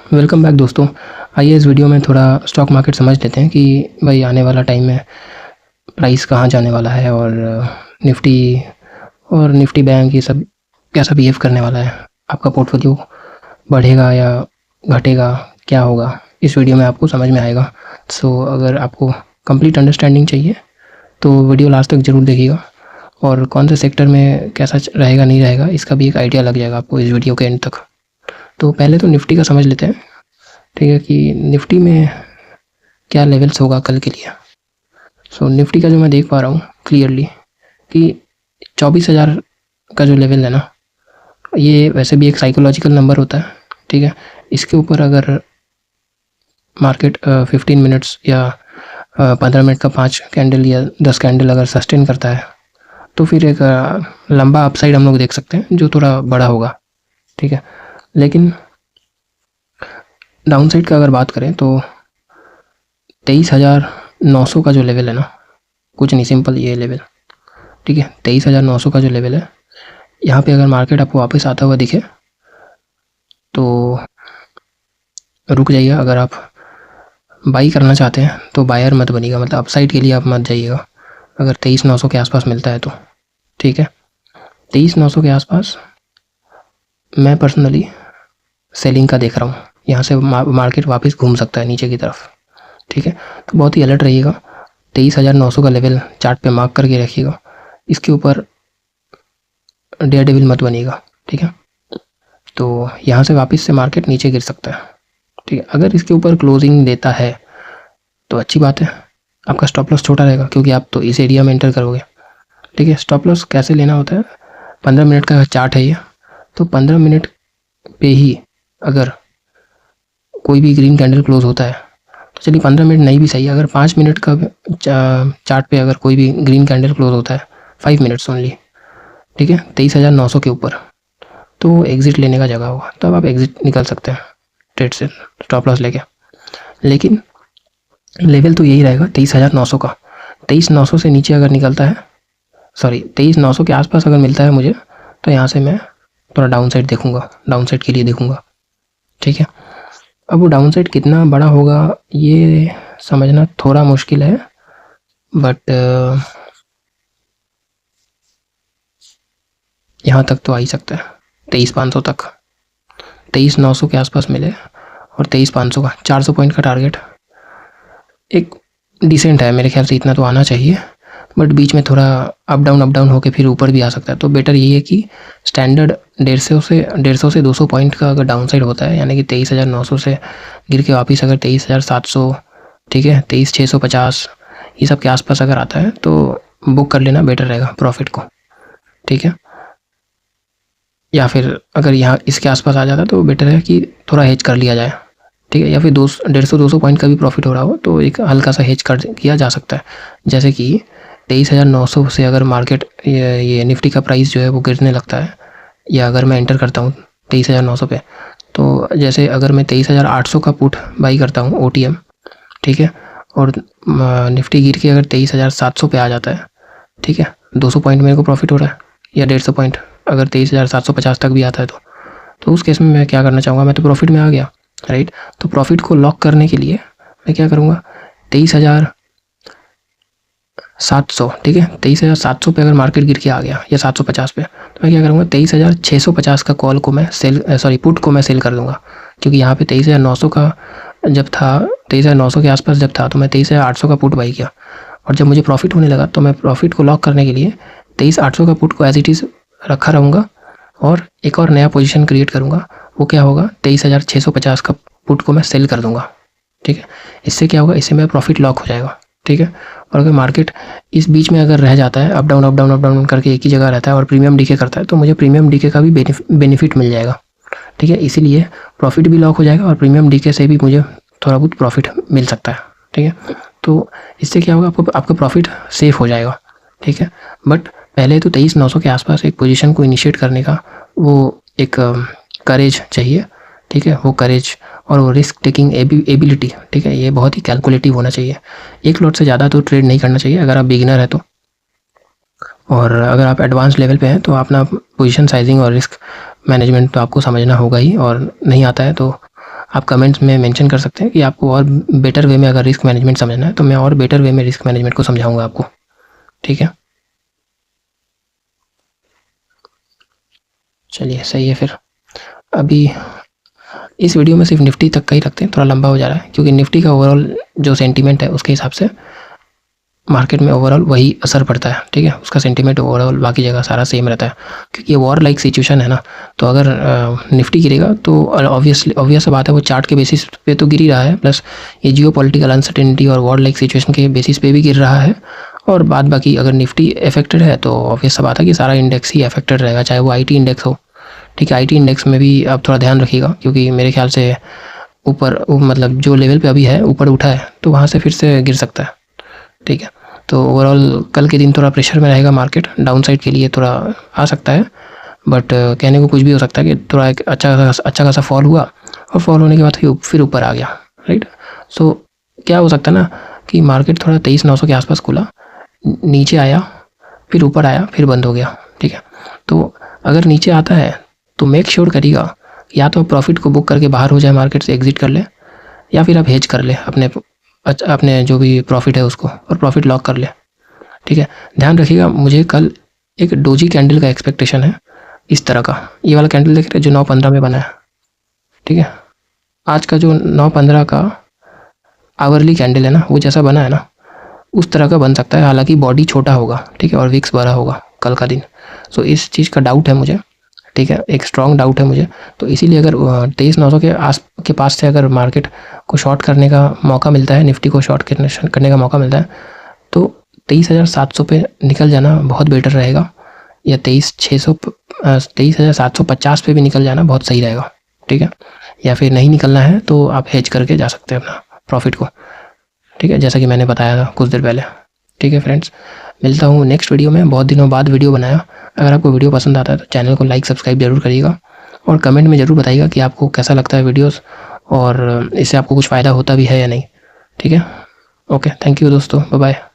Welcome back दोस्तों। आइए इस वीडियो में थोड़ा स्टॉक मार्केट समझ लेते हैं कि भाई आने वाला टाइम में प्राइस कहाँ जाने वाला है और निफ्टी और निफ्टी बैंक ये सब कैसा बिहेव करने वाला है। आपका पोर्टफोलियो बढ़ेगा या घटेगा, क्या होगा, इस वीडियो में आपको समझ में आएगा। अगर आपको कंप्लीट अंडरस्टैंडिंग चाहिए तो वीडियो लास्ट तक ज़रूर देखिएगा और कौन से सेक्टर में कैसा रहेगा नहीं रहेगा इसका भी एक आइडिया लग जाएगा आपको इस वीडियो के एंड तक। तो पहले तो निफ्टी का समझ लेते हैं, ठीक है, कि निफ्टी में क्या लेवल्स होगा कल के लिए। निफ्टी का जो मैं देख पा रहा हूँ क्लियरली कि 24,000 का जो लेवल है ना, ये वैसे भी एक साइकोलॉजिकल नंबर होता है, ठीक है। इसके ऊपर अगर मार्केट 15 मिनट्स या 15 मिनट का 5 कैंडल या 10 कैंडल अगर सस्टेन करता है तो फिर एक लंबा अपसाइड हम लोग देख सकते हैं जो थोड़ा बड़ा होगा, ठीक है। लेकिन डाउन साइड का अगर बात करें तो 23,900 का जो लेवल है ना, कुछ नहीं, सिंपल ये लेवल, ठीक है। 23,900 का जो लेवल है, यहाँ पे अगर मार्केट आपको वापस आता हुआ दिखे तो रुक जाइए। अगर आप बाई करना चाहते हैं तो बायर मत बनिएगा, मतलब अपसाइड के लिए आप मत जाइएगा अगर 23,900 के आसपास मिलता है तो, ठीक है। 23,900 के आसपास मैं पर्सनली सेलिंग का देख रहा हूँ। यहाँ से मार्केट वापस घूम सकता है नीचे की तरफ, ठीक है। तो बहुत ही अलर्ट रहिएगा। 23,900 का लेवल चार्ट पे मार्क करके रखिएगा, इसके ऊपर डेयर डेविल मत बनिएगा, ठीक है। तो यहाँ से वापस से मार्केट नीचे गिर सकता है, ठीक है। अगर इसके ऊपर क्लोजिंग देता है तो अच्छी बात है, आपका स्टॉप लॉस छोटा रहेगा क्योंकि आप तो इस एरिया में एंटर करोगे, ठीक है। स्टॉप लॉस कैसे लेना होता है, 15 मिनट का चार्ट है ये, तो 15 मिनट पे ही अगर कोई भी ग्रीन कैंडल क्लोज होता है तो चलिए 15 मिनट नहीं भी सही, अगर 5 मिनट का चार्ट पे अगर कोई भी ग्रीन कैंडल क्लोज होता है 5 मिनट्स ओनली, ठीक है, 23,900 के ऊपर, तो एग्ज़िट लेने का जगह होगा, तब आप एग्ज़िट निकल सकते हैं ट्रेड से स्टॉप लॉस लेके। लेकिन लेवल तो यही रहेगा 23,900 का। 23,900 से नीचे अगर निकलता है, सॉरी 23,900 के आसपास अगर मिलता है मुझे, तो यहाँ से मैं थोड़ा डाउन साइड देखूँगा, डाउन साइड के लिए देखूँगा, ठीक है। अब वो डाउन साइड कितना बड़ा होगा ये समझना थोड़ा मुश्किल है, बट यहाँ तक तो आ ही सकता है, 23,500 तक। 23,900 के आसपास मिले और 23,500 का 400 पॉइंट का टारगेट एक डिसेंट है मेरे ख्याल से, इतना तो आना चाहिए। बट बीच में थोड़ा अप डाउन होके फिर ऊपर भी आ सकता है, तो बेटर यही है कि स्टैंडर्ड 150 से 200 पॉइंट का अगर डाउन साइड होता है, यानी कि 23,900 से गिर के वापस अगर 23,700, ठीक है, 23,650 ये सब के आसपास अगर आता है तो बुक कर लेना बेटर रहेगा प्रॉफिट को, ठीक है। या फिर अगर यहाँ इसके आसपास आ जाता तो बेटर है कि थोड़ा हेज कर लिया जाए, ठीक है। या फिर 150-200 पॉइंट का भी प्रॉफिट हो रहा हो तो एक हल्का सा हेज कर किया जा सकता है। जैसे कि 23,900 से अगर मार्केट ये निफ्टी का प्राइस जो है वो गिरने लगता है, या अगर मैं एंटर करता हूँ 23,900 पे, तो जैसे अगर मैं 23,800 का पुट बाई करता हूँ OTM, ठीक है, और निफ्टी गिर के अगर 23,700 पे आ जाता है, ठीक है, 200 पॉइंट मेरे को प्रॉफिट हो रहा है, या 150 पॉइंट अगर 23,750 तक भी आता है तो उस केस में मैं क्या करना चाहूँगा, मैं तो प्रॉफिट में आ गया, राइट। तो प्रॉफिट को लॉक करने के लिए मैं क्या करूँगा, 23,700, ठीक है, 23,700 पे अगर मार्केट गिर के आ गया या 750 पे, तो मैं क्या करूँगा, 23,650 का कॉल को मैं पुट को मैं सेल कर दूँगा। क्योंकि यहाँ पे 23,900 का जब था, 23,900 के आसपास जब था, तो मैं 23,800 का पुट बाई किया, और जब मुझे प्रॉफिट होने लगा तो मैं प्रॉफिट को लॉक करने के लिए 23,800 का पुट को एज इट इज़ रखा रहूँगा और एक और नया पोजीशन क्रिएट करूँगा। वो क्या होगा, 23,650 का पुट को मैं सेल कर दूँगा, ठीक है। इससे क्या होगा, इससे मेरा प्रॉफिट लॉक हो जाएगा, ठीक है। और अगर मार्केट इस बीच में अगर रह जाता है, अप डाउन करके एक ही जगह रहता है और प्रीमियम डीके करता है, तो मुझे प्रीमियम डीके का भी बेनिफिट मिल जाएगा, ठीक है। इसीलिए प्रॉफिट भी लॉक हो जाएगा और प्रीमियम डीके से भी मुझे थोड़ा बहुत प्रॉफिट मिल सकता है, ठीक है। तो इससे क्या होगा, आपका प्रॉफिट सेफ हो जाएगा, ठीक है। बट पहले तो 23,900 के आसपास एक पोजीशन को इनिशिएट करने का वो एक करेज चाहिए, ठीक है। वो करेज और वो रिस्क टेकिंग एबिलिटी, ठीक है, ये बहुत ही कैलकुलेटिव होना चाहिए। एक लॉट से ज़्यादा तो ट्रेड नहीं करना चाहिए अगर आप बिगिनर है तो, और अगर आप एडवांस लेवल पे हैं तो अपना पोजीशन साइजिंग और रिस्क मैनेजमेंट तो आपको समझना होगा ही, और नहीं आता है तो आप कमेंट्स में मेंशन कर सकते हैं कि आपको और बेटर वे में अगर रिस्क मैनेजमेंट समझना है तो मैं और बेटर वे में रिस्क मैनेजमेंट को समझाऊंगा आपको। ठीक है, चलिए सही है। फिर अभी इस वीडियो में सिर्फ निफ्टी तक का ही रखते हैं, थोड़ा लंबा हो जा रहा है क्योंकि निफ्टी का ओवरऑल जो सेंटीमेंट है उसके हिसाब से मार्केट में ओवरऑल वही असर पड़ता है। ठीक है, उसका सेंटीमेंट ओवरऑल बाकी जगह सारा सेम रहता है क्योंकि ये वॉर लाइक सिचुएशन है ना। तो अगर निफ्टी गिरेगा तो ऑब्वियस बात है वो चार्ट के बेसिस पे तो गिर ही रहा है, प्लस ये जियो पॉलिटिकल अनसर्टेनिटी और वॉर लाइक सिचुएशन के बेसिस पे भी गिर रहा है। और बाद बाकी अगर निफ्टी अफेक्टेड है तो ऑब्वियस बात है कि सारा इंडेक्स ही अफेक्टेड रहेगा, चाहे वो आईटी इंडेक्स हो। ठीक है, आईटी इंडेक्स में भी आप थोड़ा ध्यान रखिएगा क्योंकि मेरे ख्याल से ऊपर मतलब जो लेवल पे अभी है ऊपर उठा है तो वहाँ से फिर से गिर सकता है। ठीक है, तो ओवरऑल कल के दिन थोड़ा प्रेशर में रहेगा मार्केट, डाउन साइड के लिए थोड़ा आ सकता है, बट कहने को कुछ भी हो सकता है कि थोड़ा एक अच्छा खासा फॉल हुआ और फॉल होने के बाद फिर ऊपर आ गया। राइट, सो क्या हो सकता है ना कि मार्केट थोड़ा 23,900 के आसपास खुला, नीचे आया, फिर ऊपर आया, फिर बंद हो गया। ठीक है, तो अगर नीचे आता है तो मेक श्योर करिएगा या तो प्रॉफिट को बुक करके बाहर हो जाए, मार्केट से एग्जिट कर ले, या फिर आप हेज कर ले अपने जो भी प्रॉफिट है उसको और प्रॉफिट लॉक कर ले। ठीक है, ध्यान रखिएगा मुझे कल एक डोजी कैंडल का एक्सपेक्टेशन है, इस तरह का। ये वाला कैंडल देख रहे हैं जो 9:15 में बना है। ठीक है, आज का जो 9:15 का आवरली कैंडल है ना, वो जैसा बना है ना उस तरह का बन सकता है, हालांकि बॉडी छोटा होगा। ठीक है, और विक्स बड़ा होगा कल का दिन। सो इस चीज़ का डाउट है मुझे। ठीक है, एक स्ट्रॉन्ग डाउट है मुझे। तो इसीलिए अगर 23,900 के पास से अगर मार्केट को शॉर्ट करने का मौका मिलता है, निफ्टी को शॉर्ट करने का मौका मिलता है, तो 23,700 पे निकल जाना बहुत बेटर रहेगा, या 23,750 पे भी निकल जाना बहुत सही रहेगा। ठीक है, या फिर नहीं निकलना है तो आप हेज करके जा सकते हैं अपना प्रॉफिट को। ठीक है, जैसा कि मैंने बताया था कुछ देर पहले। ठीक है फ्रेंड्स, मिलता हूँ नेक्स्ट वीडियो में। बहुत दिनों बाद वीडियो बनाया। अगर आपको वीडियो पसंद आता है तो चैनल को लाइक सब्सक्राइब जरूर करिएगा और कमेंट में ज़रूर बताइएगा कि आपको कैसा लगता है वीडियोस और इससे आपको कुछ फ़ायदा होता भी है या नहीं। ठीक है, ओके, थैंक यू दोस्तों, बाय बाय।